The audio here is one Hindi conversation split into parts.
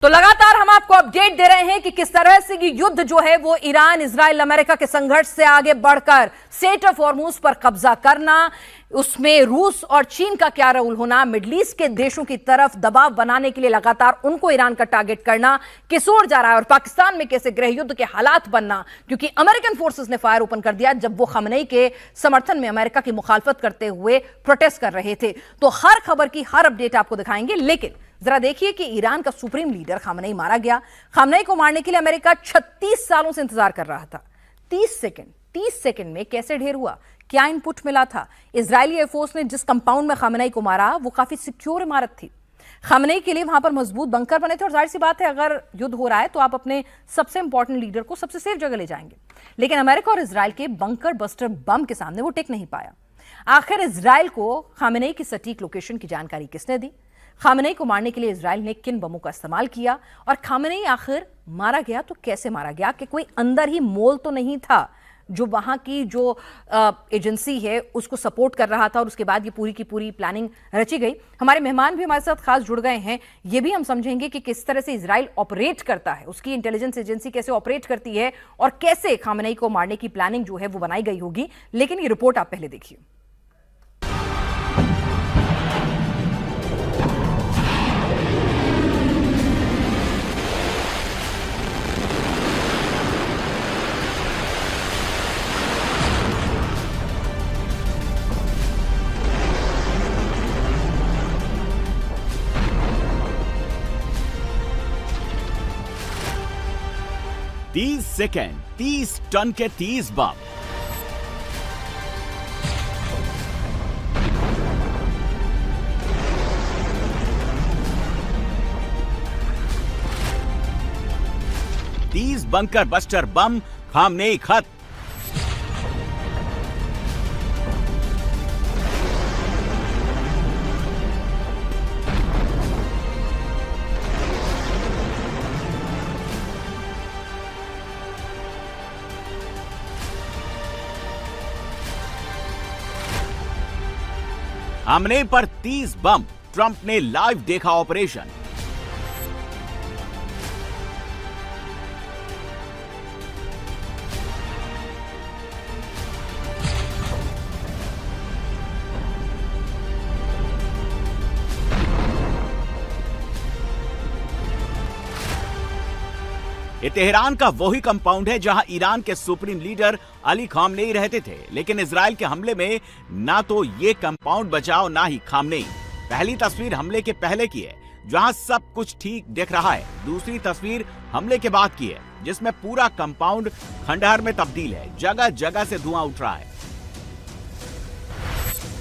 तो लगातार हम आपको अपडेट दे रहे हैं कि किस तरह से ये युद्ध जो है वो ईरान इजराइल अमेरिका के संघर्ष से आगे बढ़कर स्ट्रेट ऑफ हॉर्मुज पर कब्जा करना, उसमें रूस और चीन का क्या रोल होना, मिडिल ईस्ट के देशों की तरफ दबाव बनाने के लिए लगातार उनको ईरान का टारगेट करना किस ओर जा रहा है और पाकिस्तान में कैसे गृह युद्ध के हालात बनना, क्योंकि अमेरिकन फोर्सेस ने फायर ओपन कर दिया जब वो खamenei के समर्थन में अमेरिका की मुखालफत करते हुए प्रोटेस्ट कर रहे थे। तो हर खबर की हर अपडेट आपको दिखाएंगे, लेकिन जरा देखिए कि ईरान का सुप्रीम लीडर खamenei मारा गया। खamenei को मारने के लिए अमेरिका 36 सालों से इंतजार कर रहा था। 30 सेकंड में कैसे ढेर हुआ, क्या इनपुट मिला था? इजरायली एयरफोर्स ने जिस कंपाउंड में खamenei को मारा वो काफी सिक्योर इमारत थी। खamenei के लिए वहां पर मजबूत बंकर बने थे और जाहिर सी बात है अगर युद्ध हो रहा है तो आप अपने सबसे इंपॉर्टेंट लीडर को सबसे सेफ जगह ले जाएंगे, लेकिन अमेरिका और इजराइल के बंकर बस्टर बम के सामने वो टिक नहीं पाया। आखिर इजराइल को खamenei की सटीक लोकेशन की जानकारी किसने दी? खamenei को मारने के लिए इजराइल ने किन बमों का इस्तेमाल किया और खamenei आखिर मारा गया तो कैसे मारा गया? कि कोई अंदर ही मोल तो नहीं था जो वहां की जो एजेंसी है उसको सपोर्ट कर रहा था और उसके बाद ये पूरी की पूरी प्लानिंग रची गई? हमारे मेहमान भी हमारे साथ खास जुड़ गए हैं, ये भी हम समझेंगे कि किस तरह से इजराइल ऑपरेट करता है, उसकी इंटेलिजेंस एजेंसी कैसे ऑपरेट करती है और कैसे खamenei को मारने की प्लानिंग जो है वो बनाई गई होगी। लेकिन ये रिपोर्ट आप पहले देखिए। तीस सेकेंड 30 टन के 30 बम। तीस बंकर बस्टर बम खamenei खत्म। खamenei पर 30 बम, ट्रंप ने लाइव देखा ऑपरेशन। ये तेहरान का वही कंपाउंड है जहां ईरान के सुप्रीम लीडर अली खamenei रहते थे, लेकिन इजराइल के हमले में ना तो ये कंपाउंड बचा और ना ही खamenei। पहली तस्वीर हमले के पहले की है जहां सब कुछ ठीक दिख रहा है। दूसरी तस्वीर हमले के बाद की है जिसमें पूरा कंपाउंड खंडहर में तब्दील है, जगह जगह से धुआं उठ रहा है।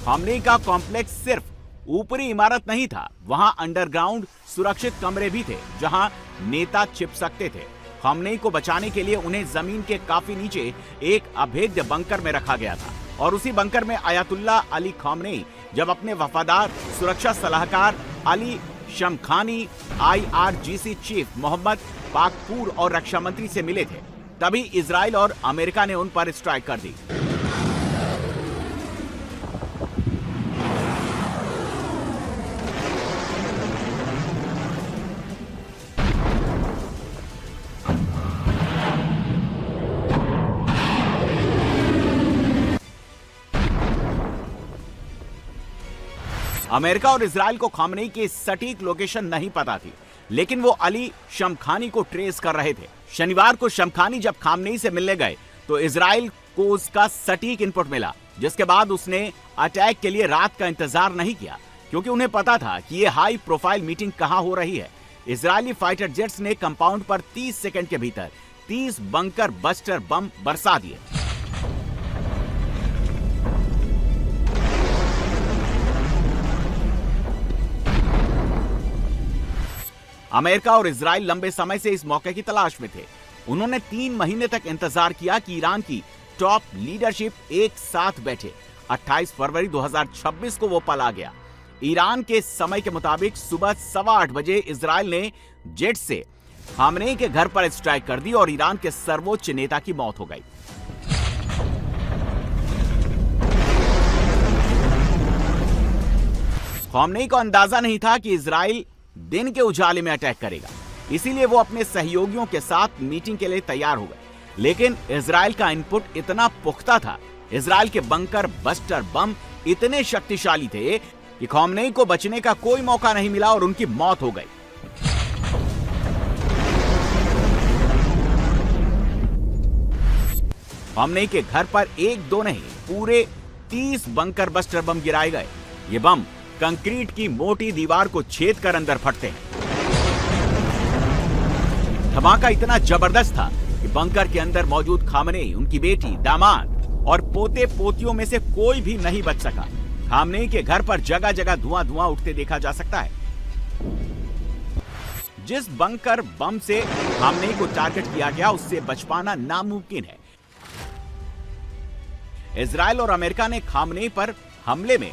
खamenei का कॉम्प्लेक्स सिर्फ ऊपरी इमारत नहीं था, वहां अंडरग्राउंड सुरक्षित कमरे भी थे जहां नेता छिप सकते थे। खamenei को बचाने के लिए उन्हें जमीन के काफी नीचे एक अभेद्य बंकर में रखा गया था और उसी बंकर में अयातुल्ला अली खamenei जब अपने वफादार सुरक्षा सलाहकार Ali Shamkhani, IRGC chief Mohammad Pakpour और रक्षा मंत्री से मिले थे, तभी इजराइल और अमेरिका ने उन पर स्ट्राइक कर दी। अमेरिका और इजराइल को खamenei की सटीक लोकेशन नहीं पता थी, लेकिन वो अली शमखानी को ट्रेस कर रहे थे। शनिवार को शमखानी जब खamenei से मिलने गए तो इजराइल को उसका सटीक इनपुट मिला, जिसके बाद उसने अटैक के लिए रात का इंतजार नहीं किया, क्योंकि उन्हें पता था कि ये हाई प्रोफाइल मीटिंग कहां हो रही है। इजरायली फाइटर जेट्स ने कंपाउंड पर 30 सेकंड के भीतर 30 बंकर बस्टर बम बरसा दिए। अमेरिका और इजराइल लंबे समय से इस मौके की तलाश में थे। उन्होंने 3 महीने तक इंतजार किया कि ईरान की टॉप लीडरशिप एक साथ बैठे। 28 फरवरी 2026 को वो पल आ गया। ईरान के समय के मुताबिक सुबह 8:15 बजे इजराइल ने जेट से खamenei के घर पर स्ट्राइक कर दी और ईरान के सर्वोच्च नेता की मौत हो गई। खamenei को अंदाजा नहीं था कि इजराइल दिन के उजाले में अटैक करेगा। इसीलिए वो अपने सहयोगियों के साथ मीटिंग के लिए तैयार हो गए। लेकिन इजराइल का इनपुट इतना पुख्ता था, इजराइल के बंकर बस्टर बम इतने शक्तिशाली थे कि खामनेई को बचने का कोई मौका नहीं मिला और उनकी मौत हो गई। खामनेई के घर पर एक दो नहीं, पूरे 30 बंकर बस्टर बम गिराए गए। ये बम कंक्रीट की मोटी दीवार को छेद कर अंदर फटते हैं। धमाका इतना जबरदस्त था कि बंकर के अंदर मौजूद खामनेई, उनकी बेटी, दामाद और पोते पोतियों में से कोई भी नहीं बच सका। खामनेई के घर पर जगह जगह धुआं धुआं उठते देखा जा सकता है। जिस बंकर बम से खामनेई को टारगेट किया गया, उससे बच पाना नामुमकिन है। इजराइल और अमेरिका ने खामनेई पर हमले में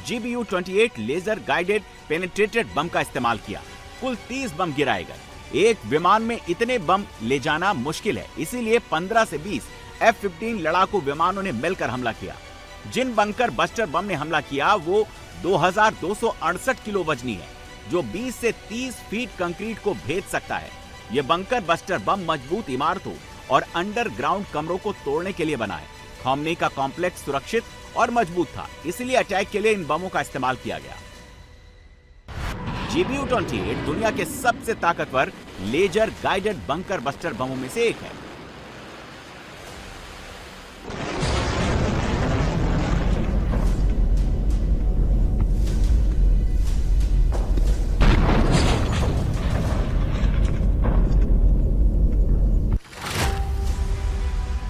GBU-28 लेजर गाइडेड पेनिट्रेटेड बम का इस्तेमाल किया। कुल 30 बम गिराए गए। एक विमान में इतने बम ले जाना मुश्किल है, इसीलिए 15 से 20 F-15 लड़ाकू विमानों ने मिलकर हमला किया। जिन बंकर बस्टर बम ने हमला किया वो 2268 किलो वजनी है, जो 20 से 30 फीट कंक्रीट को भेद सकता है। ये बंकर बस्टर बम मजबूत इमारतों और अंडरग्राउंड कमरों को तोड़ने के लिए बना है। खामनेई का कॉम्प्लेक्स सुरक्षित और मजबूत था, इसलिए अटैक के लिए इन बमों का इस्तेमाल किया गया। GBU-28 दुनिया के सबसे ताकतवर लेजर गाइडेड बंकर बस्टर बमों में से एक है।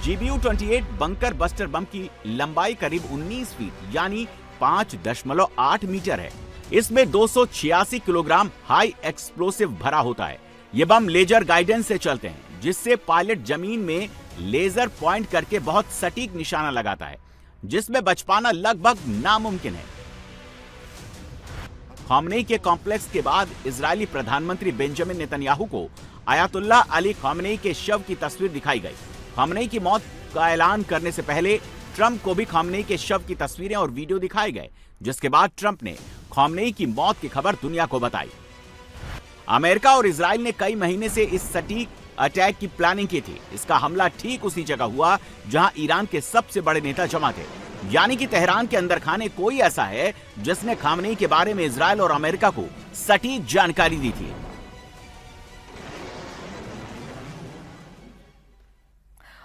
GBU-28 बंकर बस्टर बम की लंबाई करीब 19 फीट यानी 5.8 मीटर है। इसमें 286 किलोग्राम हाई एक्सप्लोसिव भरा होता है। ये बम लेजर गाइडेंस से चलते हैं, जिससे पायलट जमीन में लेजर पॉइंट करके बहुत सटीक निशाना लगाता है, जिसमें बच पाना लगभग नामुमकिन है। खामनेई के कॉम्प्लेक्स के बाद इजरायली प्रधानमंत्री बेंजामिन नेतन्याहू को आयतुल्लाह अली खामनेई के शव की तस्वीर दिखाई गई। खामनेई की मौत का ऐलान करने से पहले ट्रंप को भी खामनेई के शव की तस्वीरें और वीडियो दिखाए गए, जिसके बाद ट्रंप ने खामनेई की मौत की खबर दुनिया को बताई। अमेरिका और इजराइल ने कई महीने से इस सटीक अटैक की प्लानिंग की थी। इसका हमला ठीक उसी जगह हुआ जहां ईरान के सबसे बड़े नेता जमा थे, यानी कि तेहरान के अंदर खाने कोई ऐसा है जिसने खामनेई के बारे में इजराइल और अमेरिका को सटीक जानकारी दी थी।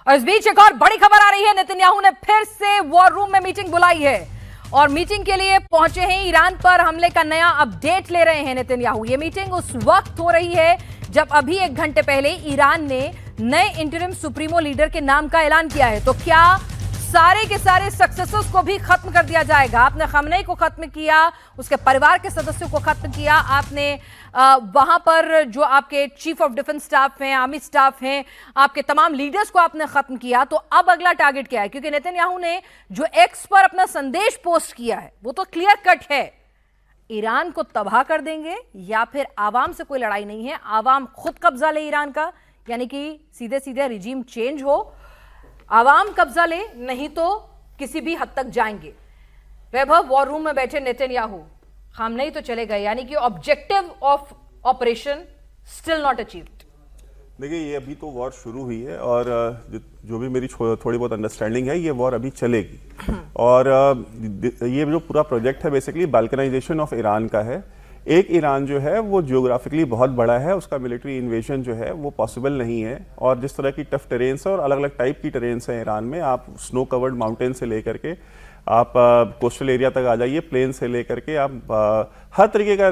और इस बीच एक और बड़ी खबर आ रही है, नेतन्याहू ने फिर से वॉर रूम में मीटिंग बुलाई है और मीटिंग के लिए पहुंचे हैं। ईरान पर हमले का नया अपडेट ले रहे हैं नेतन्याहू। ये मीटिंग उस वक्त हो रही है जब अभी 1 घंटे पहले ईरान ने नए इंटरिम सुप्रीमो लीडर के नाम का ऐलान किया है। तो क्या सारे के सारे सक्सेसर्स को भी खत्म कर दिया जाएगा? आपने खामनेई को खत्म किया, उसके परिवार के सदस्यों को खत्म किया, आपने वहां पर जो आपके चीफ ऑफ डिफेंस स्टाफ हैं, आर्मी स्टाफ हैं, आपके तमाम लीडर्स को आपने खत्म किया। तो अब अगला टारगेट क्या है? क्योंकि नेतन्याहू ने जो एक्स पर अपना संदेश पोस्ट किया है वो तो क्लियर कट है, ईरान को तबाह कर देंगे या फिर आवाम से कोई लड़ाई नहीं है, आवाम खुद कब्जा ले ईरान का, यानी कि सीधे सीधे रिजीम चेंज हो, आवाम कब्जा ले, नहीं तो किसी भी हद तक जाएंगे। वैभव, वॉर रूम में बैठे नेतन्याहू, खामनेई तो चले गए, यानी कि objective of operation still not achieved. देखिए, ये अभी तो वॉर शुरू हुई है और जो भी मेरी थोड़ी बहुत अंडरस्टैंडिंग है, ये वॉर अभी चलेगी। और ये जो पूरा प्रोजेक्ट है बेसिकली बाल्कनाइजेशन ऑफ ईरान का है। एक ईरान जो है वो जियोग्राफिकली बहुत बड़ा है, उसका मिलिट्री इन्वेजन जो है वो पॉसिबल नहीं है। और जिस तरह की टफ टेरेन्स और अलग अलग टाइप की टेरेन्स हैं ईरान में, आप स्नो कवर्ड माउंटेन से लेकर के आप कोस्टल एरिया तक आ जाइए, प्लेन से लेकर के आप हर तरीके का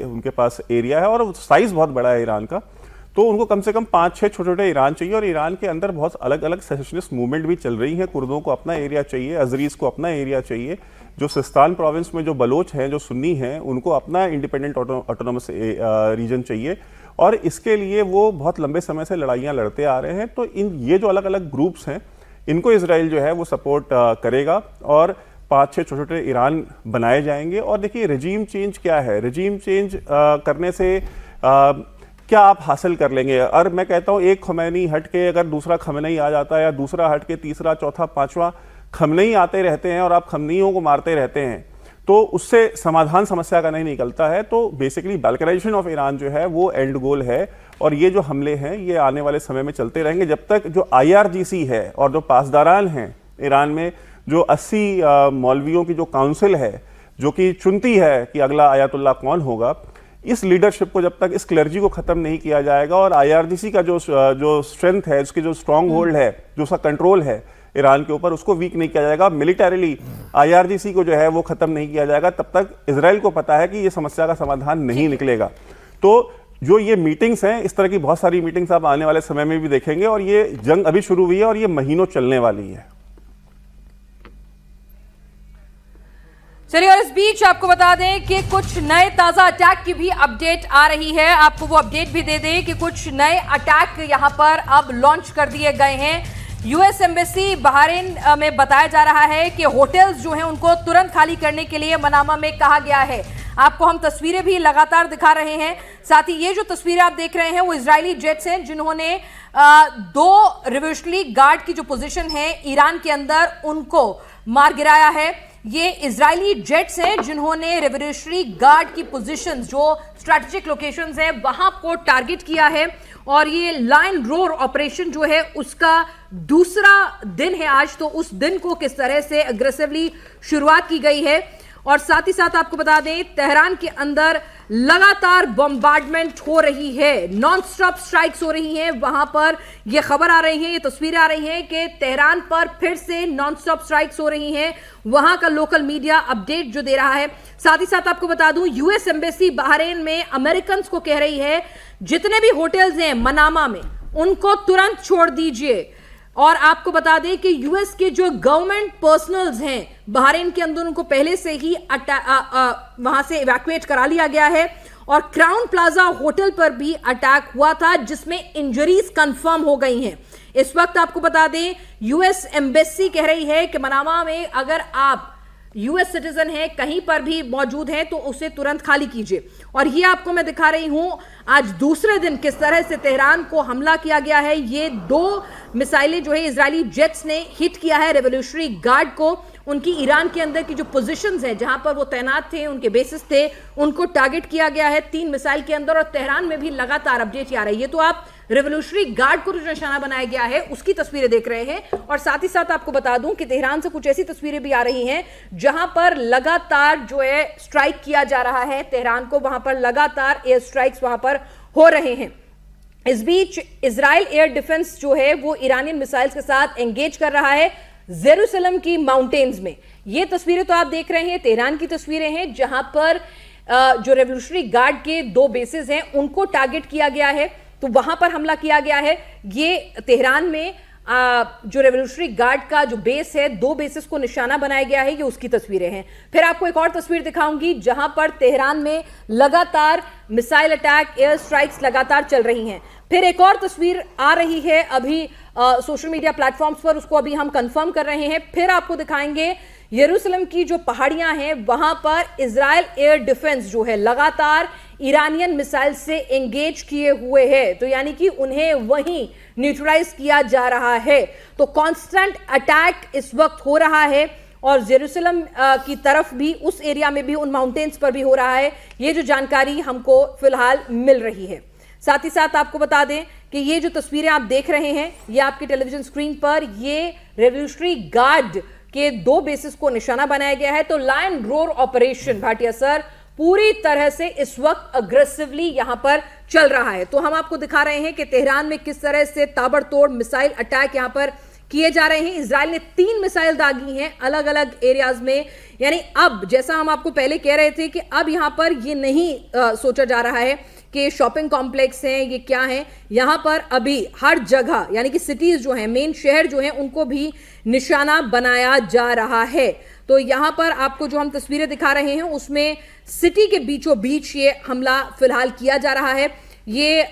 उनके पास एरिया है और साइज़ बहुत बड़ा है ईरान का। तो उनको कम से कम 5-6 छोटे छोटे ईरान चाहिए और ईरान के अंदर बहुत अलग अलग सेशनिस्ट मूवमेंट भी चल रही है। कुर्दों को अपना एरिया चाहिए, अजरीज को अपना एरिया चाहिए, जो सिस्तान प्रोविंस में जो बलोच हैं, जो सुन्नी हैं, उनको अपना इंडिपेंडेंट ऑटोनोमस रीजन चाहिए। और इसके लिए वो बहुत लंबे समय से लड़ाइयाँ लड़ते आ रहे हैं। तो ये जो अलग अलग ग्रुप्स हैं, इनको इजराइल जो है वो सपोर्ट करेगा और 5-6 छोटे छोटे ईरान बनाए जाएंगे। और देखिए, रजीम चेंज क्या है? रजीम चेंज करने से क्या आप हासिल कर लेंगे? और मैं कहता हूँ, एक खमैनी हट के अगर दूसरा खमैनी आ जाता है, या दूसरा हट के तीसरा, चौथा, पांचवा खमैनी आते रहते हैं और आप खमैनियों को मारते रहते हैं, तो उससे समाधान समस्या का नहीं निकलता है। तो बेसिकली बाल्कनाइजेशन ऑफ ईरान जो है वो एंड गोल है, और ये जो हमले हैं ये आने वाले समय में चलते रहेंगे जब तक जो IRGC है और जो पासदारान हैं ईरान में, जो 80 मौलवियों की जो काउंसिल है जो कि चुनती है कि अगला आयतुल्ला कौन होगा, इस लीडरशिप को जब तक, इस क्लर्जी को खत्म नहीं किया जाएगा और IRGC का जो स्ट्रेंथ है, उसकी जो स्ट्रांग होल्ड है, जो उसका कंट्रोल है ईरान के ऊपर, उसको वीक नहीं किया जाएगा, मिलिटरीली IRGC को जो है वो खत्म नहीं किया जाएगा, तब तक इजराइल को पता है कि ये समस्या का समाधान नहीं निकलेगा। तो जो ये मीटिंग्स हैं, इस तरह की बहुत सारी मीटिंग्स आप आने वाले समय में भी देखेंगे, और ये जंग अभी शुरू हुई है और ये महीनों चलने वाली है। चलिए, और इस बीच आपको बता दें कि कुछ नए ताजा अटैक की भी अपडेट आ रही है। आपको वो अपडेट भी दे दें कि कुछ नए अटैक यहां पर अब लॉन्च कर दिए गए हैं। यूएस एम्बेसी बहरीन में बताया जा रहा है कि होटल्स जो हैं उनको तुरंत खाली करने के लिए मनामा में कहा गया है। आपको हम तस्वीरें भी लगातार दिखा रहे हैं। साथ ही ये जो तस्वीरें आप देख रहे हैं वो इजरायली जेट्स हैं जिन्होंने 2 रिवोल्यूशनरी गार्ड की जो पोजीशन है ईरान के अंदर उनको मार गिराया है। ये इजरायली जेट्स हैं जिन्होंने रिवोल्यूशनरी गार्ड की पोजीशंस, जो स्ट्रेटेजिक लोकेशंस हैं, वहां को टारगेट किया है। और ये लायन रोर ऑपरेशन जो है उसका दूसरा दिन है आज। तो उस दिन को किस तरह से अग्रेसिवली शुरुआत की गई है। और साथ ही साथ आपको बता दें, तेहरान के अंदर लगातार बम्बार्डमेंट हो रही है, नॉन स्टॉप स्ट्राइक्स हो रही हैं। वहां पर यह खबर आ रही है, ये तस्वीरें आ रही हैं कि तेहरान पर फिर से नॉन स्टॉप स्ट्राइक्स हो रही हैं। वहां का लोकल मीडिया अपडेट जो दे रहा है। साथ ही साथ आपको बता दूं, यूएस एम्बेसी बहरीन में अमेरिकन को कह रही है जितने भी होटल्स हैं मनामा में उनको तुरंत छोड़ दीजिए। और आपको बता दें कि यूएस के जो गवर्नमेंट पर्सनल्स हैं बहरीन के अंदर, उनको पहले से ही वहां से इवैक्यूएट करा लिया गया है। और क्राउन प्लाजा होटल पर भी अटैक हुआ था जिसमें इंजरीज कंफर्म हो गई हैं। इस वक्त आपको बता दें, यूएस एम्बेसी कह रही है कि मनामा में अगर आप यूएस सिटीजन है, कहीं पर भी मौजूद है, तो उसे तुरंत खाली कीजिए। और ये आपको मैं दिखा रही हूं आज दूसरे दिन किस तरह से तेहरान को हमला किया गया है। ये 2 मिसाइलें जो है इजरायली जेट्स ने हिट किया है रिवोल्यूशनरी गार्ड को। उनकी ईरान के अंदर की जो पोजीशंस हैं, जहां पर वो तैनात थे, उनके बेसिस थे, उनको टारगेट किया गया है 3 मिसाइल के अंदर। और तेहरान में भी लगातार अपडेट आ रही है। तो आप रिवोल्यूशनरी गार्ड को जो निशाना बनाया गया है उसकी तस्वीरें देख रहे हैं। और साथ ही साथ आपको बता दूं कि तेहरान से कुछ ऐसी तस्वीरें भी आ रही हैं जहां पर लगातार जो है स्ट्राइक किया जा रहा है तेहरान को। वहां पर लगातार एयर स्ट्राइक्स वहां पर हो रहे हैं। इस बीच इजराइल एयर डिफेंस जो है वो ईरानियन मिसाइल्स के साथ एंगेज कर रहा है जेरूसलम की माउंटेन्स में। ये तस्वीरें तो आप देख रहे हैं तेहरान की तस्वीरें हैं, जहां पर जो रेवोल्यूशनरी गार्ड के 2 बेसेस हैं उनको टारगेट किया गया है। तो वहां पर हमला किया गया है। ये तेहरान में जो रेवोल्यूशनरी गार्ड का जो बेस है, 2 बेसिस को निशाना बनाया गया है, ये उसकी तस्वीरें हैं। फिर आपको एक और तस्वीर दिखाऊंगी जहां पर तेहरान में लगातार मिसाइल अटैक, एयर स्ट्राइक्स लगातार चल रही हैं। फिर एक और तस्वीर आ रही है अभी सोशल मीडिया प्लेटफॉर्म्स पर, उसको अभी हम कंफर्म कर रहे हैं। फिर आपको दिखाएंगे यरूशलेम की जो पहाड़ियां हैं वहां पर इजराइल एयर डिफेंस जो है लगातार ईरानियन मिसाइल से एंगेज किए हुए है। तो यानी कि उन्हें वहीं न्यूट्रलाइज किया जा रहा है। तो कांस्टेंट अटैक इस वक्त हो रहा है और जेरूसलम की तरफ भी, उस एरिया में भी, उन माउंटेन्स पर भी हो रहा है। ये जो जानकारी हमको फिलहाल मिल रही है। साथ ही साथ आपको बता दें कि ये जो तस्वीरें आप देख रहे हैं ये आपकी टेलीविजन स्क्रीन पर, ये रेवोल्यूशनरी गार्ड के 2 बेसिस को निशाना बनाया गया है। तो lion roar operation Bhatia sir पूरी तरह से इस वक्त अग्रेसिवली यहां पर चल रहा है। तो हम आपको दिखा रहे हैं कि तेहरान में किस तरह से ताबड़तोड़ मिसाइल अटैक यहां पर किए जा रहे हैं। इजराइल ने 3 मिसाइल दागी हैं अलग अलग एरियाज में। यानी अब जैसा हम आपको पहले कह रहे थे कि अब यहां पर ये नहीं सोचा जा रहा है कि शॉपिंग कॉम्प्लेक्स हैं, ये क्या है। यहां पर अभी हर जगह यानी कि सिटीज जो हैं, मेन शहर जो हैं, उनको भी निशाना बनाया जा रहा है। तो यहां पर आपको जो हम तस्वीरें दिखा रहे हैं उसमें सिटी के बीचों बीच ये हमला फिलहाल किया जा रहा है। ये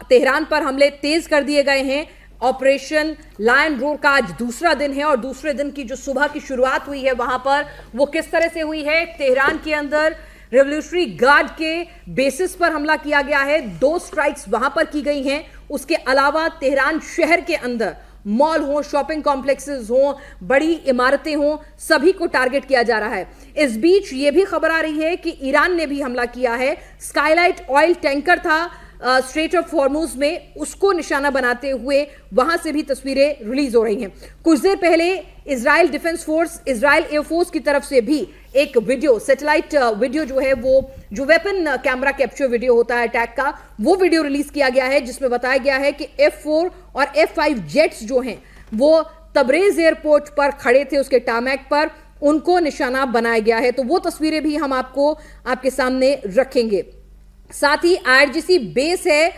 तेहरान पर हमले तेज कर दिए गए हैं। ऑपरेशन लायन रोर का आज दूसरा दिन है और दूसरे दिन की जो सुबह की शुरुआत हुई है वहां पर वो किस तरह से हुई है। तेहरान के अंदर रेवोल्यूशनरी गार्ड के बेसिस पर हमला किया गया है, 2 स्ट्राइक्स वहां पर की गई हैं। उसके अलावा तेहरान शहर के अंदर मॉल हो, शॉपिंग कॉम्प्लेक्सेस हो, बड़ी इमारतें हो, सभी को टारगेट किया जा रहा है। इस बीच यह भी खबर आ रही है कि ईरान ने भी हमला किया है। स्काईलाइट ऑयल टैंकर था स्ट्रेट ऑफ हॉर्मुज में, उसको निशाना बनाते हुए वहां से भी तस्वीरें रिलीज हो रही हैं। कुछ देर पहले Israel defence force, Israel air force की तरफ से भी एक वीडियो, सैटेलाइट वीडियो जो है, वो जो वेपन कैमरा कैप्चर वीडियो होता है अटैक का, वो वीडियो रिलीज किया गया है, जिसमें बताया गया है कि F4 और F5 जेट्स जो हैं वो तबरेज एयरपोर्ट पर खड़े थे, उसके टारमैक पर, उनको निशाना बनाया गया है। तो वो तस्वीरें भी हम आपके सामने रखेंगे। साथ ही IRGC बेस है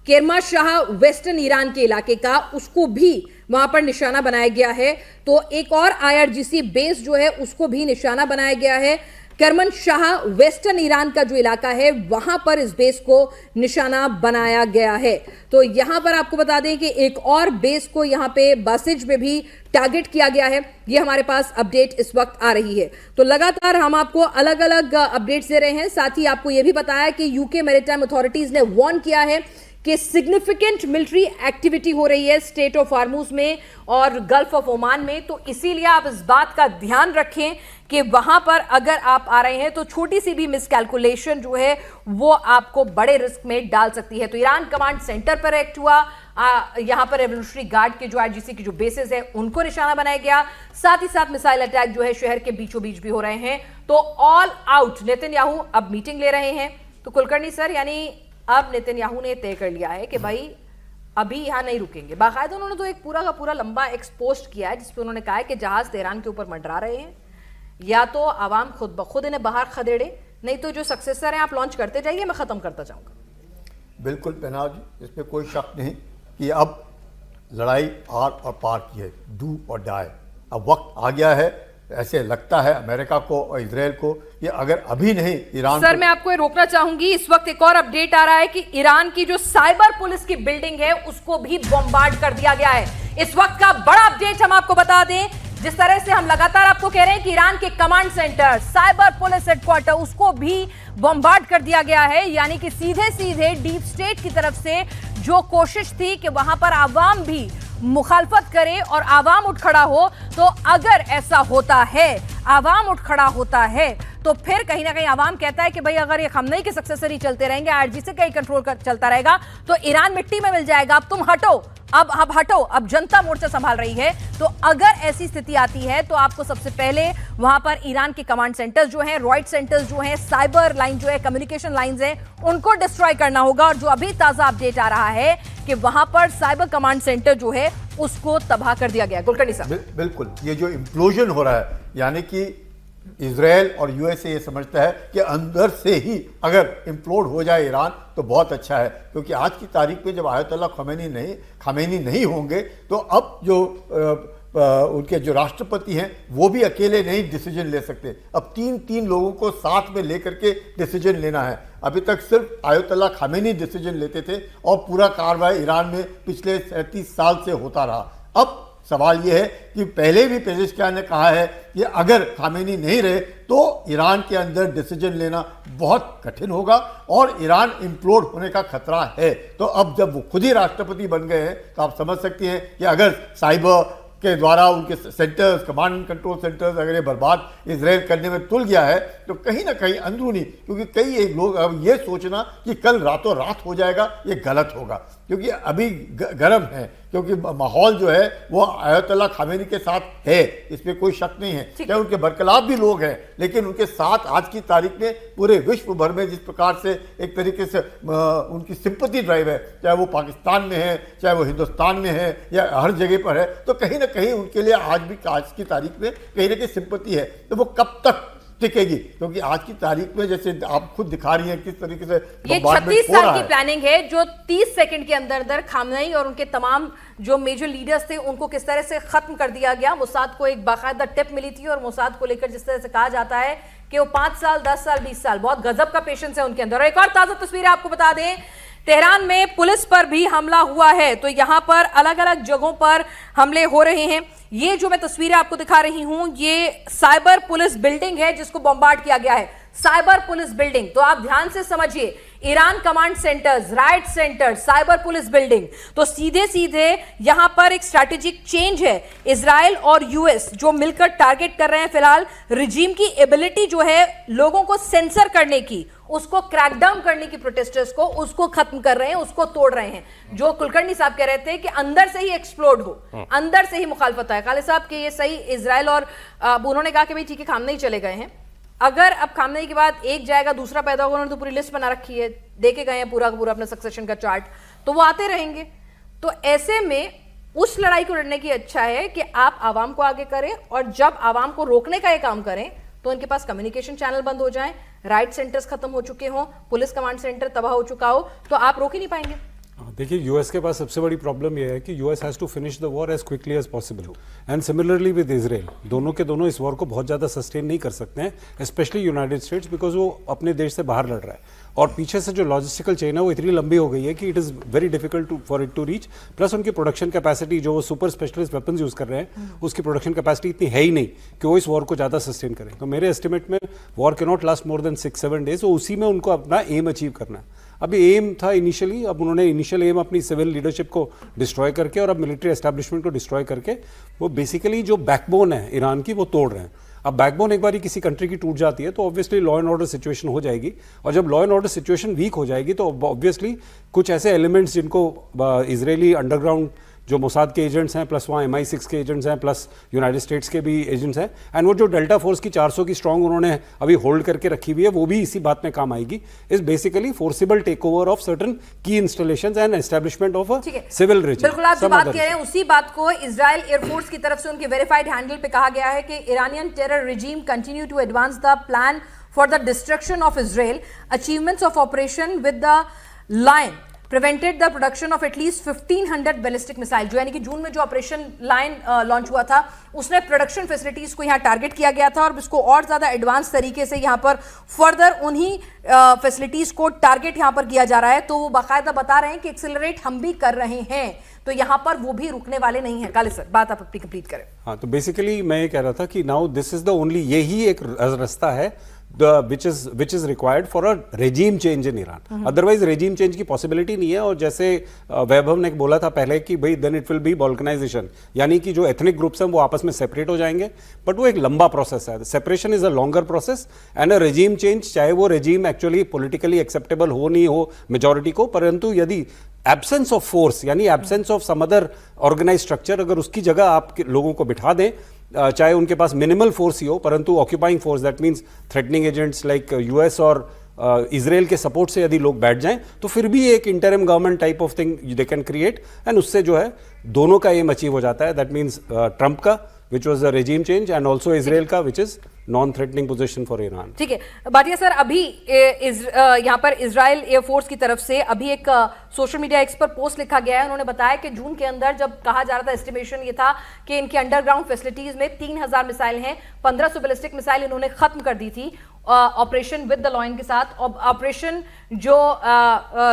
केरमाशाह वेस्टर्न ईरान के इलाके का, उसको भी वहां पर निशाना बनाया गया है। तो एक और IRGC बेस जो है उसको भी निशाना बनाया गया है। करमनशाह वेस्टर्न ईरान का जो इलाका है वहां पर इस बेस को निशाना बनाया गया है। तो यहां पर आपको बता दें कि एक और बेस को यहां पे बासिज में भी टारगेट किया गया है। ये हमारे पास अपडेट इस वक्त आ रही है। तो लगातार हम आपको अलग अलग अपडेट्स दे रहे हैं। साथ ही आपको यह भी बताया कि यूके मैरीटाइम अथॉरिटीज ने वार्न किया है कि सिग्निफिकेंट मिलिट्री एक्टिविटी हो रही है स्टेट ऑफ हॉर्मुज में और गल्फ ऑफ ओमान में। तो इसीलिए आप इस बात का ध्यान रखें कि वहां पर अगर आप आ रहे हैं तो छोटी सी भी मिसकैलकुलेशन जो है वो आपको बड़े रिस्क में डाल सकती है। तो ईरान कमांड सेंटर पर एक्ट हुआ, यहां पर रेवोल्यूशनरी गार्ड के जो IRGC की जो बेसेस है उनको निशाना बनाया गया। साथ ही साथ मिसाइल अटैक जो है शहर के बीचों बीच भी हो रहे हैं। तो ऑल आउट नेतन्याहू अब मीटिंग ले रहे हैं। तो कुलकर्णी सर, यानी अब नेतन्याहू ने तय कर लिया है कि भाई अभी यहां नहीं रुकेंगे। बाकायदा उन्होंने तो एक पूरा का पूरा लंबा एक्सपोस्ट किया है जिसपे उन्होंने कहा है कि जहाज तेहरान के ऊपर मंडरा रहे हैं, या तो आवाम खुद ब खुद इन्हें बाहर खदेड़े, नहीं तो जो सक्सेसर हैं आप लॉन्च करते जाइए, मैं खत्म करता जाऊंगा। बिल्कुल पहनाव जी, इसमें कोई शक नहीं कि अब लड़ाई आर और पार की है, डू और डाई। अब वक्त आ गया है, ऐसे लगता है अमेरिका को और इजराइल को, कि अगर अभी नहीं ईरान सर मैं आपको ये रोकना चाहूंगी, इस वक्त एक और अपडेट आ रहा है कि ईरान की जो साइबर पुलिस की बिल्डिंग है उसको भी बॉम्बार्ड कर दिया गया है। इस वक्त का बड़ा अपडेट हम आपको बता दें, जिस तरह से हम लगातार आपको कह रहे हैं कि ईरान के command centre, cyber police headquarter, उसको भी बॉम्बार्ड कर दिया गया है। यानी कि सीधे सीधे डीप स्टेट की तरफ से जो कोशिश थी कि वहां पर आवाम भी मुखालफत करे और आवाम उठ खड़ा हो, तो अगर ऐसा होता है, आवाम उठ खड़ा होता है, तो फिर कहीं ना कहीं आवाम कहता है कि भाई अगर ये खमनेई के सक्सेसर ही चलते रहेंगे, IRGC का ही कंट्रोल चलता रहेगा, तो ईरान मिट्टी में मिल जाएगा। अब तुम हटो, अब हटो, अब जनता मोर्चा संभाल रही है। तो अगर ऐसी स्थिति आती है तो आपको सबसे पहले वहां पर ईरान के कमांड सेंटर्स जो हैं, रॉइड सेंटर्स जो हैं, साइबर लाइन जो है, कम्युनिकेशन लाइंस हैं, उनको डिस्ट्रॉय करना होगा। और जो अभी ताजा अपडेट आ रहा है कि वहां पर साइबर कमांड सेंटर जो है उसको तबाह कर दिया गया। कुलकर्णी साहब, बिल्कुल, ये जो इम्प्लोजन हो रहा है, यानी कि इजराइल और USA ये समझता है कि अंदर से ही अगर इम्प्लोड हो जाए ईरान तो बहुत अच्छा है, क्योंकि आज की तारीख में जब आयतुल्लाह खमेनी नहीं होंगे तो अब जो उनके जो राष्ट्रपति हैं वो भी अकेले नहीं डिसीजन ले सकते। अब तीन लोगों को साथ में लेकर के डिसीजन लेना है। अभी तक सिर्फ आयतुल्लाह खमेनी डिसीजन लेते थे और पूरा कार्रवाई ईरान में पिछले 37 साल से होता रहा। अब सवाल यह है कि पहले भी पेजेशकियान ने कहा है कि अगर खामेनी नहीं रहे तो ईरान के अंदर डिसीजन लेना बहुत कठिन होगा और ईरान इम्प्लोड होने का खतरा है। तो अब जब वो खुद ही राष्ट्रपति बन गए हैं तो आप समझ सकती हैं कि अगर साइबर के द्वारा उनके centres, command and control centres अगर ये बर्बाद इजराइल करने में तुल गया है तो कहीं ना कहीं अंदरूनी, क्योंकि कई एक लोग अब ये सोचना कि कल रातों रात हो जाएगा, ये गलत होगा, क्योंकि अभी गर्म है, क्योंकि माहौल जो है वो आयतुल्लाह खामेनी के साथ है, इसमें कोई शक नहीं है। चाहे उनके बरखिलाफ भी लोग हैं, लेकिन उनके साथ आज की तारीख में पूरे विश्व भर में जिस प्रकार से एक तरीके से उनकी सिंपैथी ड्राइव है, चाहे वो पाकिस्तान में है, चाहे वो हिंदुस्तान में है, या हर जगह पर है, तो कहीं ना कहीं उनके लिए आज की तारीख में कहीं ना कहीं सिंपैथी है। तो वो कब तक टिकेगी, क्योंकि आज की तारीख में जैसे आप खुद दिखा रही हैं किस तरीके से ये 36 साल की प्लानिंग है जो 30 सेकंड के अंदर अंदर खामनेई और उनके तमाम जो मेजर लीडर्स थे उनको किस तरह से खत्म कर दिया गया। मोसाद को एक बाकायदा टिप मिली थी और मोसाद को लेकर जिस तरह से कहा जाता है कि वो 5 साल 10 साल 20 साल बहुत गजब का पेशेंस है उनके अंदर। और एक और ताजा तस्वीर आपको बता दें, तेहरान में पुलिस पर भी हमला हुआ है। तो यहां पर अलग अलग जगहों पर हमले हो रहे हैं। ये जो मैं तस्वीरें आपको दिखा रही हूं ये साइबर पुलिस बिल्डिंग है जिसको बॉम्बार्ड किया गया है, साइबर पुलिस बिल्डिंग। तो आप ध्यान से समझिए, Iran command centres, right centre, cyber police building. तो सीधे सीधे यहां पर एक स्ट्रैटेजिक चेंज है। इजराइल और यूएस जो मिलकर टारगेट कर रहे हैं फिलहाल रिजीम की एबिलिटी जो है लोगों को सेंसर करने की, उसको क्रैकडाउन करने की, प्रोटेस्टर्स को उसको खत्म कर रहे हैं, उसको तोड़ रहे हैं। जो कुलकर्णी साहब कह रहे थे कि अंदर से ही एक्सप्लोड हो, अंदर से ही मुखालफत है। काले साहब के ये सही इजराइल और उन्होंने कहा कि भाई ठीक है खामनेई चले गए हैं, अगर अब खामनेई के बाद एक जाएगा दूसरा पैदा होगा, उन्होंने तो पूरी लिस्ट बना रखी है, देके गए हैं पूरा पूरा अपना सक्सेशन का चार्ट, तो वो आते रहेंगे। तो ऐसे में उस लड़ाई को लड़ने की अच्छा है कि आप आवाम को आगे करें, और जब आवाम को रोकने का ये काम करें तो उनके पास कम्युनिकेशन चैनल बंद हो जाएं, राइट सेंटर्स खत्म हो चुके हों, पुलिस कमांड सेंटर तबाह हो चुका हो, तो आप रोक ही नहीं पाएंगे। देखिए, यूएस के पास सबसे बड़ी प्रॉब्लम यह है कि US has to finish the war as quickly as possible, and similarly with Israel. दोनों के दोनों इस वॉर को बहुत ज़्यादा सस्टेन नहीं कर सकते हैं, स्पेशली यूनाइटेड स्टेट्स, बिकॉज वो अपने देश से बाहर लड़ रहा है, और पीछे से जो लॉजिस्टिकल चेन है वो इतनी लंबी हो गई है कि it is very difficult for it to reach. Plus उनकी प्रोडक्शन कैपेसिटी, जो वो सुपर स्पेशलिस्ट वेपन्स यूज़ कर रहे हैं, उसकी प्रोडक्शन कैपेसिटी इतनी है ही नहीं कि वो इस वॉर को ज़्यादा सस्टेन करें। तो मेरे एस्टिमेट में war can not last more than 6-7 days, तो उसी में उनको अपना एम अचीव करना है। अभी एम था इनिशियली, अब उन्होंने इनिशियल एम अपनी सिविल लीडरशिप को डिस्ट्रॉय करके और अब मिलिट्री एस्टैब्लिशमेंट को डिस्ट्रॉय करके वो बेसिकली जो बैकबोन है ईरान की वो तोड़ रहे हैं। अब बैकबोन एक बार किसी कंट्री की टूट जाती है तो obviously law and order situation हो जाएगी, और जब law and order situation weak हो जाएगी तो ऑब्वियसली कुछ ऐसे एलिमेंट्स जिनको इजरायली अंडरग्राउंड जो मोसाद के एजेंट्स हैं, प्लस वहाँ MI6 के एजेंट्स हैं, प्लस यूनाइटेड स्टेट्स के भी एजेंट्स हैं, एंड वो जो डेल्टा फोर्स की 400 की स्ट्रॉन्ग उन्होंने अभी होल्ड करके रखी हुई है, वो भी इसी बात में काम आएगी। Is basically forcible take over of certain की installations and establishment of a civil regime. बिल्कुल आप जो बात कह रहे हैं उसी बात को इजराइल एयरफोर्स की तरफ से उनके वेरीफाइड हैंडल पे कहा गया है कि Iranian terror regime continue to advance the plan for the destruction of Israel, achievements of operation with the lion prevented the production of at least 1500 ballistic missile. जो यानी कि जून में जो ऑपरेशन लाइन लॉन्च हुआ था उसने प्रोडक्शन फैसिलिटीज को यहाँ टारगेट किया गया था, और इसको और ज्यादा एडवांस तरीके से यहाँ पर फर्दर उन्हीं फैसिलिटीज को टारगेट यहाँ पर किया जा रहा है। तो वो बाकायदा बता रहे हैं कि एक्सेलरेट हम भी कर रहे हैं, तो यहाँ पर वो भी रुकने वाले नहीं है। काले सर बात आप अपनी कंप्लीट करें। हाँ, तो बेसिकली मैं ये कह रहा था कि now this is the only, यही एक रास्ता है which is required for a regime change in Iran. Otherwise regime change की possibility नहीं है। और जैसे वैभव ने बोला था पहले कि भाई then it will be balkanization, यानी कि जो ethnic groups हैं वो आपस में separate हो जाएंगे, बट वो एक लंबा प्रोसेस है। Separation is a longer process, and a regime change, चाहे वो regime एक्चुअली politically acceptable हो नहीं हो मेजोरिटी को, परंतु यदि एब्सेंस ऑफ फोर्स यानी absence of some other organise structure, अगर उसकी जगह आप लोगों को बिठा दें, चाहे उनके पास मिनिमल फोर्स ही हो, परंतु occupying force, that means threatening agents like US और इजराइल के सपोर्ट से यदि लोग बैठ जाएं, तो फिर भी एक interim government type of thing they can create, and उससे जो है दोनों का एम अचीव हो जाता है। दैट मीन्स ट्रंप का which was the regime change, and also Israel का which is non threatening position for Iran. ठीक है भाटिया सर, अभी यहाँ पर इजराइल एयरफोर्स की तरफ से अभी एक सोशल मीडिया एक्स पर पोस्ट लिखा गया है। उन्होंने बताया कि जून के अंदर जब कहा जा रहा था, एस्टिमेशन ये था कि इनके अंडरग्राउंड फैसिलिटीज में 3000 मिसाइल हैं, 1500 बैलिस्टिक मिसाइल इन्होंने खत्म कर दी थी ऑपरेशन विद द लॉइन के साथ। ऑपरेशन जो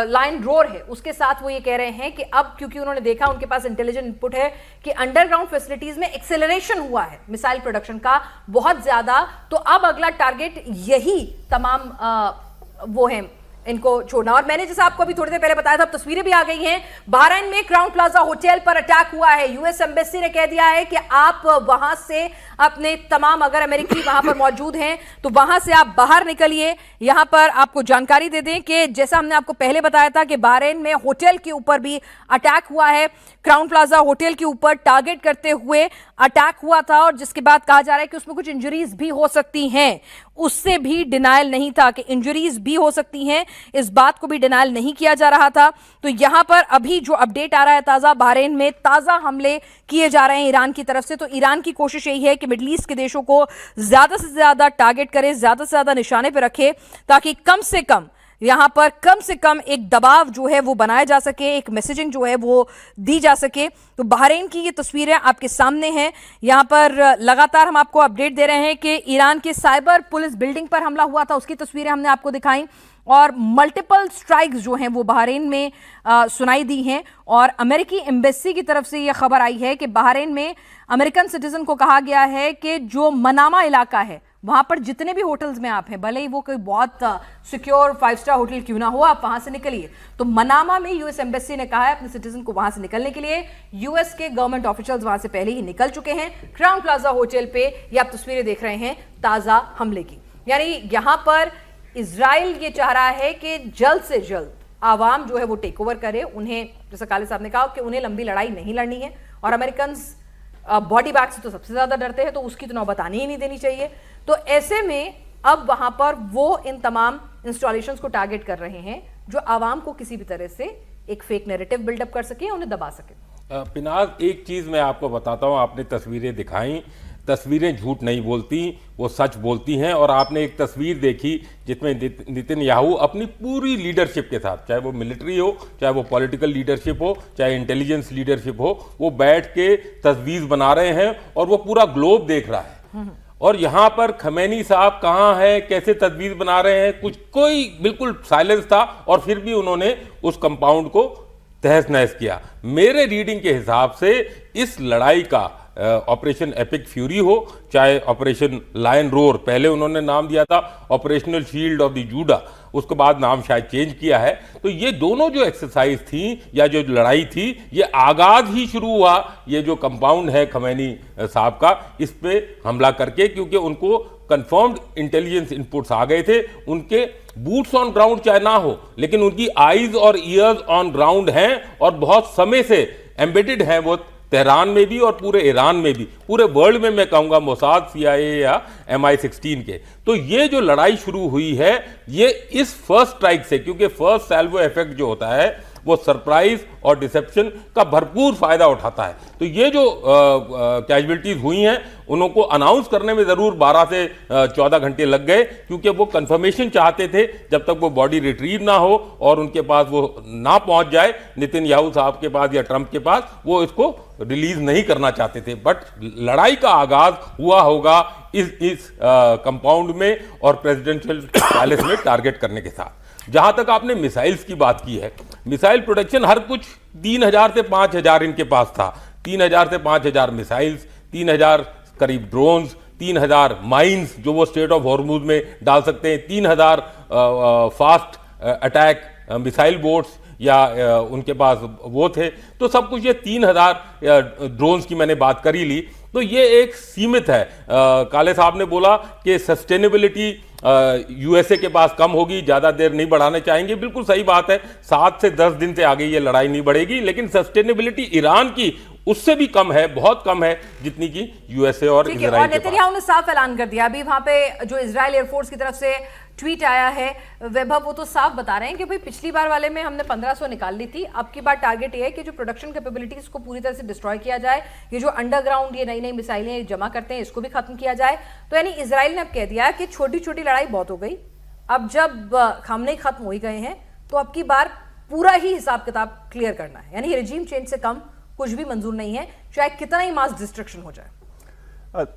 लाइन रोर है उसके साथ वो ये कह रहे हैं कि अब क्योंकि उन्होंने देखा, उनके पास इंटेलिजेंट इनपुट है कि अंडरग्राउंड फैसिलिटीज में एक्सेलरेशन हुआ है मिसाइल प्रोडक्शन का बहुत ज्यादा, तो अब अगला टारगेट यही तमाम वो है इनको छोड़ना। और मैंने जैसा आपको अभी थोड़ी देर पहले बताया था, तस्वीरें भी आ गई हैं, बहरीन में क्राउन प्लाजा होटल पर अटैक हुआ है। यूएस एम्बेसी ने कह दिया है कि आप वहां से अपने तमाम, अगर अमेरिकी वहां पर मौजूद हैं तो वहां से आप बाहर निकलिए। यहां पर आपको जानकारी दे दें कि जैसा हमने आपको पहले बताया था कि बहरीन में होटल के ऊपर भी अटैक हुआ है, क्राउन प्लाजा होटल के ऊपर टारगेट करते हुए अटैक हुआ था, और जिसके बाद कहा जा रहा है कि उसमें कुछ इंजरीज भी हो सकती हैं। उससे भी डिनायल नहीं था कि इंजरीज भी हो सकती हैं, इस बात को भी डिनायल नहीं किया जा रहा था। तो यहां पर अभी जो अपडेट आ रहा है ताजा, बहरीन में ताजा हमले किए जा रहे हैं ईरान की तरफ से। तो ईरान की कोशिश यही है कि मिडिल ईस्ट के देशों को ज्यादा से ज्यादा टारगेट करे, ज्यादा से ज्यादा निशाने पर रखे, ताकि कम से कम यहां पर कम से कम एक दबाव जो है वो बनाया जा सके, एक मैसेजिंग जो है वो दी जा सके। तो बहरीन की ये तस्वीरें आपके सामने हैं। यहां पर लगातार हम आपको अपडेट दे रहे हैं कि ईरान के साइबर पुलिस बिल्डिंग पर हमला हुआ था, उसकी तस्वीरें हमने आपको दिखाई, और मल्टीपल स्ट्राइक्स जो हैं वो बहरीन में सुनाई दी हैं। और अमेरिकी एम्बेसी की तरफ से यह खबर आई है कि बहरीन में अमेरिकन सिटीजन को कहा गया है कि जो मनामा इलाका है वहां पर जितने भी होटल्स में आप हैं, भले ही वो कोई बहुत सिक्योर 5 स्टार होटल क्यों ना हो, आप वहां से निकलिए। तो मनामा में यूएस एम्बेसी ने कहा है अपने सिटीजन को वहां से निकलने के लिए। यूएस के गवर्नमेंट ऑफिशियल्स वहां से पहले ही निकल चुके हैं। क्राउन प्लाजा होटल पे ये आप तस्वीरें देख रहे हैं ताजा हमले की। यानी यहां पर इजराइल ये चाह रहा है कि जल्द से जल्द आवाम जो है वो टेक ओवर करे। उन्हें, जैसा काले साहब ने कहा, कि उन्हें लंबी लड़ाई नहीं लड़नी है, और अमेरिकन बॉडी बैग से तो सबसे ज्यादा डरते हैं, तो उसकी तो नौबत आनी ही नहीं देनी चाहिए। तो ऐसे में अब वहां पर वो इन तमाम इंस्टॉलेशंस को टारगेट कर रहे हैं जो आवाम को किसी भी तरह से एक फेक नैरेटिव बिल्डअप कर सके, उन्हें दबा सके। पिनाज, एक चीज मैं आपको बताता हूं, आपने तस्वीरें दिखाई, तस्वीरें झूठ नहीं बोलती, वो सच बोलती हैं। और आपने एक तस्वीर देखी जिसमें नेतन्याहू अपनी पूरी लीडरशिप के साथ, चाहे वो मिलिट्री हो, चाहे वो पॉलिटिकल लीडरशिप हो, चाहे इंटेलिजेंस लीडरशिप हो, वो बैठ के तस्वीर बना रहे हैं और वो पूरा ग्लोब देख रहा है। और यहाँ पर खमैनी साहब कहाँ है, कैसे तस्वीर बना रहे हैं, कोई बिल्कुल साइलेंस था, और फिर भी उन्होंने उस कंपाउंड को तहस नहस किया। मेरे रीडिंग के हिसाब से इस लड़ाई का ऑपरेशन एपिक फ्यूरी हो, चाहे ऑपरेशन लायन रोर, पहले उन्होंने नाम दिया था operational shield of the Judah, उसके बाद नाम शायद चेंज किया है। तो ये दोनों जो एक्सरसाइज थी या जो लड़ाई थी, ये आगाज ही शुरू हुआ ये जो कंपाउंड है खमैनी साहब का, इस पे हमला करके, क्योंकि उनको कंफर्म्ड इंटेलिजेंस इनपुट्स आ गए थे। उनके बूट्स ऑन ग्राउंड चाहे ना हो, लेकिन उनकी आईज और ईयर्स ऑन ग्राउंड हैं और बहुत समय से एम्बेडेड हैं वो तेहरान में भी और पूरे ईरान में भी, पूरे वर्ल्ड में मैं कहूँगा मोसाद, CIA या MI16 के। तो ये जो लड़ाई शुरू हुई है ये इस फर्स्ट स्ट्राइक से, क्योंकि फर्स्ट सैल्वो इफेक्ट जो होता है वो सरप्राइज और डिसेप्शन का भरपूर फायदा उठाता है। तो ये जो कैजुअलिटीज हुई हैं उनको अनाउंस करने में जरूर 12 से 14 घंटे लग गए, क्योंकि वो कंफर्मेशन चाहते थे जब तक वो बॉडी रिट्रीव ना हो और उनके पास वो ना पहुंच जाए नेतन्याहू साहब के पास या ट्रंप के पास, वो इसको रिलीज नहीं करना चाहते थे। बट लड़ाई का आगाज हुआ होगा इस कंपाउंड में और प्रेसिडेंशियल पैलेस में टारगेट करने के साथ। जहां तक आपने मिसाइल्स की बात की है, मिसाइल प्रोटेक्शन हर कुछ 3000 से 5000 इनके पास था। 3000 से 5000 मिसाइल्स, 3000 करीब ड्रोन्स, 3000 माइंस जो वो स्टेट ऑफ हॉर्मुज में डाल सकते हैं, 3000 फास्ट अटैक मिसाइल बोट्स या उनके पास वो थे। तो सब कुछ ये 3000 ड्रोन्स की मैंने बात करी ली। तो ये एक सीमित है। काले साहब ने बोला कि सस्टेनेबिलिटी USA के पास कम होगी, ज्यादा देर नहीं बढ़ाना चाहेंगे, बिल्कुल सही बात है। 7 से 10 दिन से आगे ये लड़ाई नहीं बढ़ेगी, लेकिन सस्टेनेबिलिटी ईरान की उससे भी कम है, बहुत कम है, जितनी की USA और इजराइल के पास। नेतन्याहू ने साफ ऐलान कर दिया अभी वहां पे जो इजराइल एयरफोर्स की तरफ से ट्वीट आया है, वैभव, वो तो साफ बता रहे हैं कि भाई पिछली बार वाले में हमने 1500 निकाल ली थी, अब की बार टारगेट ये है कि जो प्रोडक्शन कैपेबिलिटीज को पूरी तरह से डिस्ट्रॉय किया जाए, ये जो अंडरग्राउंड ये नई नई मिसाइलें जमा करते हैं इसको भी खत्म किया जाए। तो यानी इजराइल ने अब कह दिया कि छोटी छोटी लड़ाई बहुत हो गई, अब जब हमने खत्म हो ही गए हैं तो अब की बार पूरा ही हिसाब किताब क्लियर करना है। यानी रिजीम चेंज से कम कुछ भी मंजूर नहीं है, चाहे कितना ही मास डिस्ट्रक्शन हो जाए।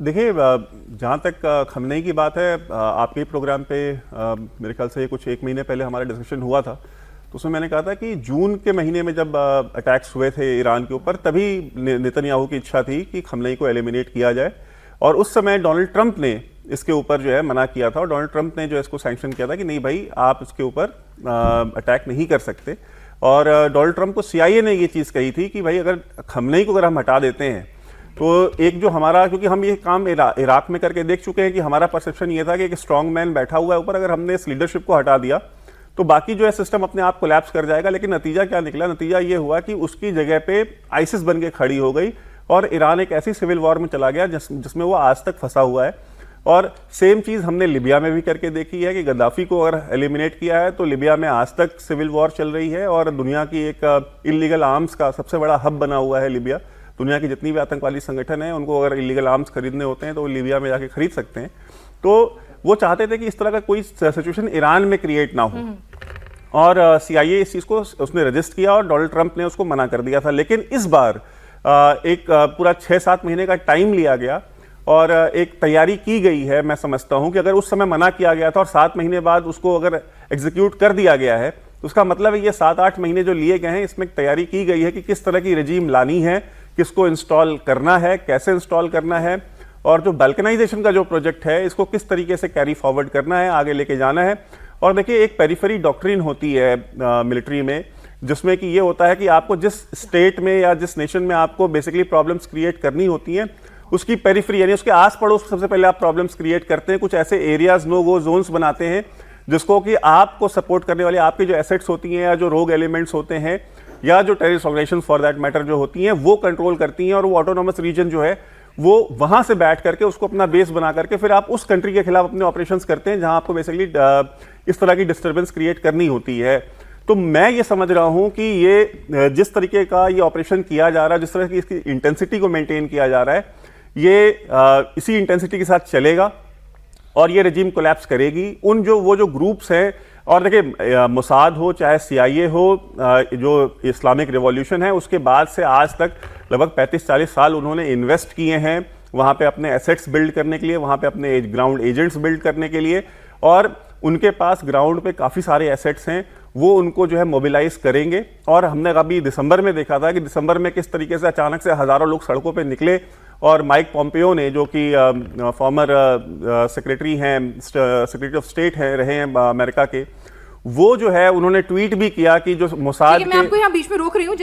देखिए, जहाँ तक खमनेई की बात है, आपके प्रोग्राम पे मेरे ख्याल से कुछ 1 महीने पहले हमारा डिस्कशन हुआ था, तो उसमें मैंने कहा था कि जून के महीने में जब अटैक्स हुए थे ईरान के ऊपर, तभी नेतन्याहू की इच्छा थी कि खमनेई को एलिमिनेट किया जाए। और उस समय डोनाल्ड ट्रंप ने इसके ऊपर जो है मना किया था, और डोनाल्ड ट्रंप ने जो है इसको सैंक्शन किया था कि नहीं भाई, आप इसके ऊपर अटैक नहीं कर सकते। और डोनाल्ड ट्रंप को CIA ने ये चीज़ कही थी कि भाई अगर खमनेई को अगर हम हटा देते हैं तो एक जो हमारा, क्योंकि हम ये काम इराक में करके देख चुके हैं कि हमारा परसेप्शन ये था कि एक स्ट्रांग मैन बैठा हुआ है ऊपर, अगर हमने इस लीडरशिप को हटा दिया तो बाकी जो है सिस्टम अपने आप कोलैप्स कर जाएगा। लेकिन नतीजा क्या निकला? नतीजा ये हुआ कि उसकी जगह पे आइसिस बन के खड़ी हो गई और ईरान एक ऐसी सिविल वॉर में चला गया जिसमें वो आज तक फंसा हुआ है। और सेम चीज़ हमने लिबिया में भी करके देखी है कि गद्दाफी को अगर एलिमिनेट किया है तो लिबिया में आज तक सिविल वॉर चल रही है और दुनिया की एक इलीगल आर्म्स का सबसे बड़ा हब बना हुआ है लिबिया। दुनिया की जितनी भी आतंकवादी संगठन है उनको अगर इलीगल आर्म्स खरीदने होते हैं तो वो लिबिया में जाके खरीद सकते हैं। तो वो चाहते थे कि इस तरह का कोई सिचुएशन ईरान में क्रिएट ना हो, और CIA इस चीज़ को उसने रजिस्ट किया और डोनाल्ड ट्रंप ने उसको मना कर दिया था। लेकिन इस बार एक पूरा 6-7 महीने का टाइम लिया गया और एक तैयारी की गई है। मैं समझता हूं कि अगर उस समय मना किया गया था और 7 महीने बाद उसको अगर एग्जीक्यूट कर दिया गया है तो उसका मतलब है ये 7-8 महीने जो लिए गए हैं इसमें तैयारी की गई है कि किस तरह की रजीम लानी है, किसको इंस्टॉल करना है, कैसे इंस्टॉल करना है और जो बाल्कनाइजेशन का जो प्रोजेक्ट है इसको किस तरीके से कैरी फॉरवर्ड करना है, आगे लेके जाना है। और देखिए एक पेरिफेरी डॉक्ट्रिन होती है मिलिट्री में, जिसमें कि ये होता है कि आपको जिस स्टेट में या जिस नेशन में आपको बेसिकली प्रॉब्लम्स क्रिएट करनी होती हैं, उसकी पेरिफेरी यानी उसके आस पड़ोस सबसे पहले आप प्रॉब्लम्स क्रिएट करते हैं। कुछ ऐसे एरियाज नो गो जोन्स बनाते हैं जिसको कि आपको सपोर्ट करने वाले आपकी जो एसेट्स होती हैं या जो रोग एलिमेंट्स होते हैं या जो terrorist organisation for that matter जो होती हैं वो कंट्रोल करती हैं, और वो ऑटोनोमस रीजन जो है वो वहां से बैठ करके उसको अपना बेस बना करके फिर आप उस कंट्री के खिलाफ अपने ऑपरेशंस करते हैं जहां आपको बेसिकली इस तरह की डिस्टर्बेंस क्रिएट करनी होती है। तो मैं ये समझ रहा हूं कि ये जिस तरीके का ये ऑपरेशन किया जा रहा है, जिस तरह की इसकी इंटेंसिटी को मेंटेन किया जा रहा है, ये इसी इंटेंसिटी के साथ चलेगा और ये रेजिम कोलैप्स करेगी। वो जो ग्रुप्स हैं, और देखिए मोसाद हो चाहे CIA हो, जो इस्लामिक रिवॉल्यूशन है उसके बाद से आज तक लगभग 35-40 साल उन्होंने इन्वेस्ट किए हैं वहाँ पे अपने एसेट्स बिल्ड करने के लिए, वहाँ पे अपने ग्राउंड एजेंट्स बिल्ड करने के लिए, और उनके पास ग्राउंड पे काफ़ी सारे एसेट्स हैं, वो उनको जो है मोबिलाइज करेंगे। और हमने अभी दिसंबर में देखा था कि दिसंबर में किस तरीके से अचानक से हज़ारों लोग सड़कों पे निकले, और माइक पॉम्पियो ने जो कि फॉर्मर सेक्रेटरी हैं, सेक्रेटरी ऑफ स्टेट हैं रहे हैं अमेरिका के, वो जो है उन्होंने ट्वीट भी किया कि जो मोसाद मैं आपको यहाँ बीच में रोक रही हूँ।